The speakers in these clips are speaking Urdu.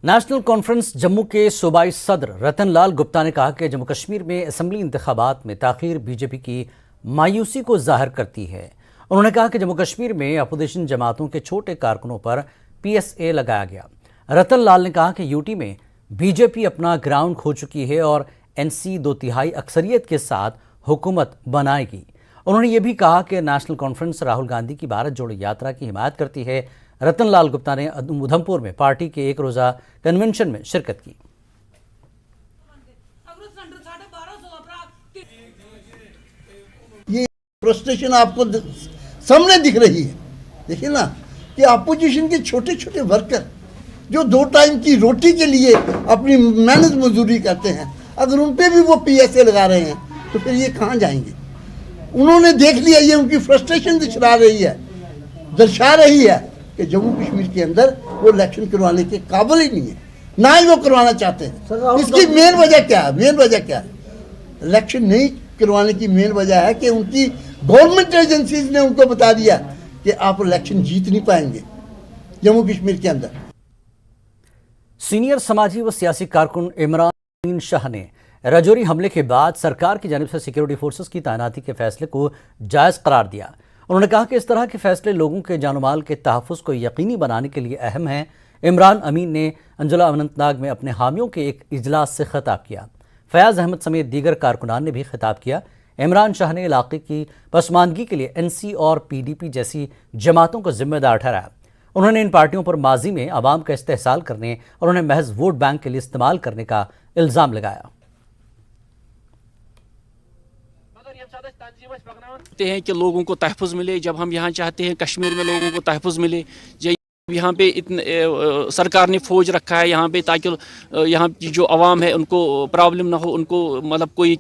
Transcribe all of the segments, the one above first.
نیشنل کانفرنس جموں کے صوبائی صدر رتن لال گپتا نے کہا کہ جموں کشمیر میں اسمبلی انتخابات میں تاخیر بی جے پی کی مایوسی کو ظاہر کرتی ہے۔ انہوں نے کہا کہ جموں کشمیر میں اپوزیشن جماعتوں کے چھوٹے کارکنوں پر پی ایس اے لگایا گیا۔ رتن لال نے کہا کہ یوٹی میں بی جے پی اپنا گراؤنڈ کھو چکی ہے اور این سی 2/3 اکثریت کے ساتھ حکومت بنائے گی۔ انہوں نے یہ بھی کہا کہ نیشنل کانفرنس راہل گاندھی کی بھارت جوڑو یاترا کی حمایت کرتی ہے۔ رتن لال گپتا نے ادھمپور میں پارٹی کے ایک روزہ کنونشن میں شرکت کی۔ یہ فرسٹریشن آپ کو سامنے دکھ رہی ہے، دیکھیں نا کہ اپوزیشن کے چھوٹے چھوٹے ورکر جو 2 ٹائم کی روٹی کے لیے اپنی محنت مزدوری کرتے ہیں، اگر ان پہ بھی وہ پی ایس اے لگا رہے ہیں تو پھر یہ کہاں جائیں گے؟ انہوں نے دیکھ لیا، یہ ان کی فرسٹریشن درشا رہی ہے کہ جموں کشمیر کے اندر وہ الیکشن کروانے کے قابل ہی نہیں ہے، نہ ہی وہ کروانا چاہتے ہیں۔ اس کی مین وجہ کیا ہے؟ الیکشن نہیں کروانے کی مین وجہ ہے کہ ان کی گورنمنٹ ایجنسیز نے ان کو بتا دیا کہ آپ الیکشن جیت نہیں پائیں گے جموں کشمیر کے اندر۔ سینئر سماجی و سیاسی کارکن عمران شاہ نے رجوری حملے کے بعد سرکار کی جانب سے سیکیورٹی فورسز کی تعیناتی کے فیصلے کو جائز قرار دیا۔ انہوں نے کہا کہ اس طرح کے فیصلے لوگوں کے جان و مال کے تحفظ کو یقینی بنانے کے لیے اہم ہیں۔ عمران امین نے انجلا اننت ناگ میں اپنے حامیوں کے ایک اجلاس سے خطاب کیا۔ فیاض احمد سمیت دیگر کارکنان نے بھی خطاب کیا۔ عمران شاہ نے علاقے کی پسماندگی کے لیے این سی اور پی ڈی پی جیسی جماعتوں کو ذمہ دار ٹھہرایا۔ انہوں نے ان پارٹیوں پر ماضی میں عوام کا استحصال کرنے اور انہیں محض ووٹ بینک کے لیے استعمال کرنے کا الزام لگایا۔ ہیں کہ لوگوں کو تحفظ ملے، جب ہم یہاں چاہتے ہیں کشمیر میں لوگوں کو تحفظ ملے، یہاں پہ سرکار نے فوج رکھا ہے یہاں پہ تاکہ یہاں کی جو عوام ہے ان کو پرابلم نہ ہو، ان کو مطلب کوئی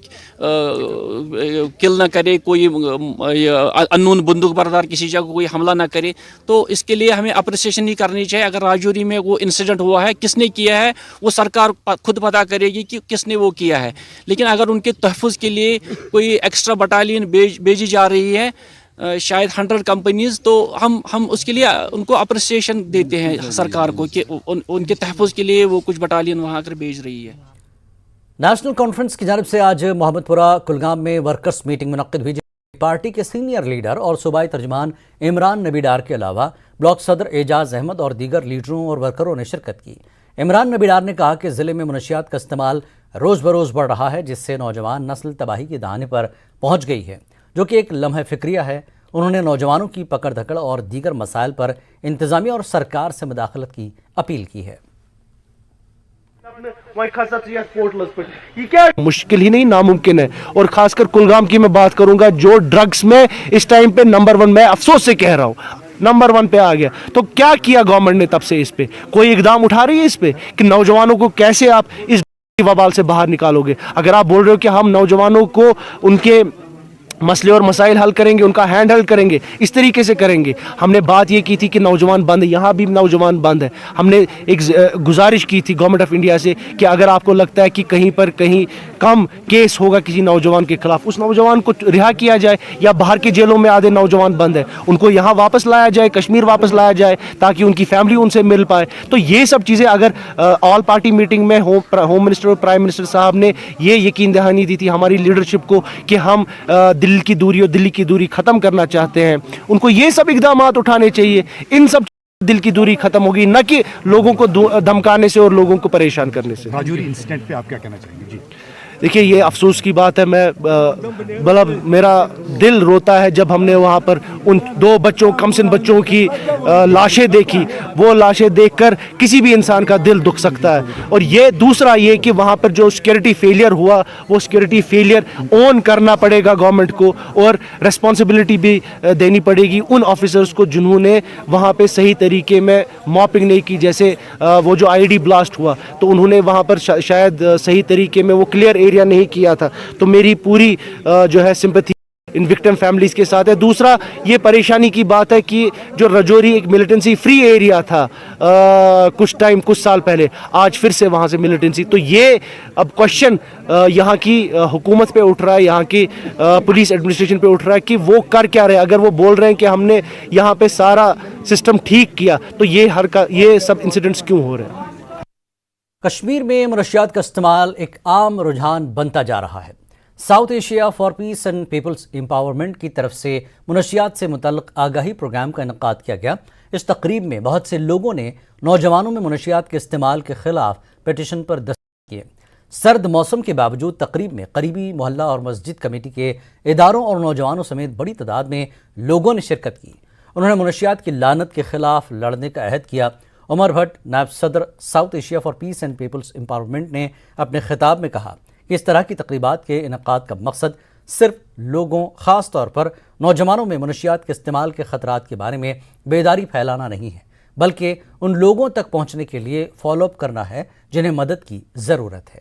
کل نہ کرے، کوئی انون بندوق بردار کسی جگہ کوئی حملہ نہ کرے۔ تو اس کے لیے ہمیں اپریسیشن نہیں کرنی چاہیے۔ اگر راجوری میں وہ انسیڈنٹ ہوا ہے، کس نے کیا ہے وہ سرکار خود پتہ کرے گی کہ کس نے وہ کیا ہے، لیکن اگر ان کے تحفظ کے لیے کوئی ایکسٹرا بٹالین بھیجی جا رہی ہے، شاید 100 کمپنیز، تو ہم اس کے لیے ان کو اپریسیشن دیتے ہیں سرکار کو کہ ان کے تحفظ کے لیے وہ کچھ بٹالین وہاں کر بھیج رہی ہے۔ نیشنل کانفرنس کی جانب سے آج محمد پورہ کلگام میں ورکرز میٹنگ منعقد ہوئی، جس پارٹی کے سینئر لیڈر اور صوبائی ترجمان عمران نبی ڈار کے علاوہ بلاک صدر اعجاز احمد اور دیگر لیڈروں اور ورکروں نے شرکت کی۔ عمران نبی ڈار نے کہا کہ ضلع میں منشیات کا استعمال روز بروز بڑھ رہا ہے، جس سے نوجوان نسل تباہی کے دہانے پر پہنچ گئی ہے، جو کہ ایک لمحہ فکریہ ہے۔ انہوں نے نوجوانوں کی پکڑ دھکڑ اور دیگر مسائل پر انتظامیہ اور سرکار سے مداخلت کی اپیل کی ہے۔ مشکل ہی نہیں، ناممکن ہے، اور خاص کر کلگام کی میں بات کروں گا جو ڈرگز میں اس ٹائم پہ نمبر 1 میں افسوس سے کہہ رہا ہوں نمبر 1 پہ آ گیا۔ تو کیا کیا گورنمنٹ نے تب سے اس پہ کوئی اقدام اٹھا رہی ہے اس پہ کہ نوجوانوں کو کیسے آپ اس وبال سے باہر نکالو گے؟ اگر آپ بول رہے ہو کہ ہم نوجوانوں کو ان کے مسئلے اور مسائل حل کریں گے، ان کا ہینڈ ہیلڈ کریں گے، اس طریقے سے کریں گے۔ ہم نے بات یہ کی تھی کہ نوجوان بند ہے، یہاں بھی نوجوان بند ہے۔ ہم نے ایک گزارش کی تھی گورنمنٹ آف انڈیا سے کہ اگر آپ کو لگتا ہے کہ کہیں پر کہیں کم کیس ہوگا کسی نوجوان کے خلاف، اس نوجوان کو رہا کیا جائے، یا باہر کے جیلوں میں آدھے نوجوان بند ہیں ان کو یہاں واپس لایا جائے، کشمیر واپس لایا جائے، تاکہ ان کی فیملی ان سے مل پائے۔ تو یہ سب چیزیں اگر آل پارٹی میٹنگ میں ہوم منسٹر اور پرائم منسٹر صاحب نے یہ یقین دہانی دی تھی ہماری لیڈرشپ کو کہ ہم دل کی دوری ختم کرنا چاہتے ہیں، ان کو یہ سب اقدامات اٹھانے چاہیے۔ ان سب دل کی دوری ختم ہوگی، نہ کہ لوگوں کو دھمکانے سے اور لوگوں کو پریشان کرنے سے۔ راجوری انسیڈنٹ پہ آپ کیا کہنا چاہیں گے؟ جی دیکھیے، یہ افسوس کی بات ہے، میں مطلب میرا دل روتا ہے جب ہم نے وہاں پر ان 2 بچوں کم سن بچوں کی لاشیں دیکھی۔ وہ لاشیں دیکھ کر کسی بھی انسان کا دل دکھ سکتا ہے۔ اور یہ دوسرا یہ کہ وہاں پر جو سیکورٹی فیلئر ہوا، وہ سیکورٹی فیلئر اون کرنا پڑے گا گورنمنٹ کو، اور ریسپانسبلٹی بھی دینی پڑے گی ان آفیسرز کو جنہوں نے وہاں پہ صحیح طریقے میں ماپنگ نہیں کی۔ جیسے وہ جو آئی ڈی بلاسٹ ہوا تو انہوں نے وہاں پر شاید صحیح طریقے میں وہ کلیئر ایریا نہیں کیا تھا۔ تو میری پوری جو ہے سمپتھی ان وکٹم فیملیز کے ساتھ ہے۔ دوسرا یہ پریشانی کی بات ہے کہ جو رجوری ایک ملیٹنسی فری ایریا تھا کچھ سال پہلے، آج پھر سے وہاں سے ملیٹنسی، تو یہ اب کوشچن یہاں کی حکومت پہ اٹھ رہا ہے، یہاں کی پولیس ایڈمنسٹریشن پہ اٹھ رہا ہے کہ وہ کر کیا رہے۔ اگر وہ بول رہے ہیں کہ ہم نے یہاں پہ سارا سسٹم ٹھیک کیا، تو یہ سب انسیڈنٹس کیوں ہو رہے ہیں؟ کشمیر میں منشیات کا استعمال ایک عام رجحان بنتا جا رہا ہے۔ South Asia for peace and people's empowerment کی طرف سے منشیات سے متعلق آگاہی پروگرام کا انعقاد کیا گیا۔ اس تقریب میں بہت سے لوگوں نے نوجوانوں میں منشیات کے استعمال کے خلاف پیٹیشن پر دستخط کیے۔ سرد موسم کے باوجود تقریب میں قریبی محلہ اور مسجد کمیٹی کے اداروں اور نوجوانوں سمیت بڑی تعداد میں لوگوں نے شرکت کی۔ انہوں نے منشیات کی لعنت کے خلاف لڑنے کا عہد کیا۔ عمر بھٹ، نائب صدر South Asia for peace and people's empowerment نے اپنے خطاب میں کہا کہ اس طرح کی تقریبات کے انعقاد کا مقصد صرف لوگوں، خاص طور پر نوجوانوں میں منشیات کے استعمال کے خطرات کے بارے میں بیداری پھیلانا نہیں ہے، بلکہ ان لوگوں تک پہنچنے کے لیے فالو اپ کرنا ہے جنہیں مدد کی ضرورت ہے۔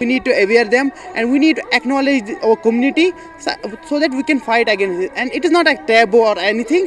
We need to aware them and we need to acknowledge our community so that we can fight against it. And it is not a taboo or anything.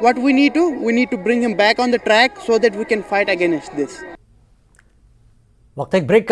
What we need to bring him back on the track so that we can fight against this. وقت ایک بریک کا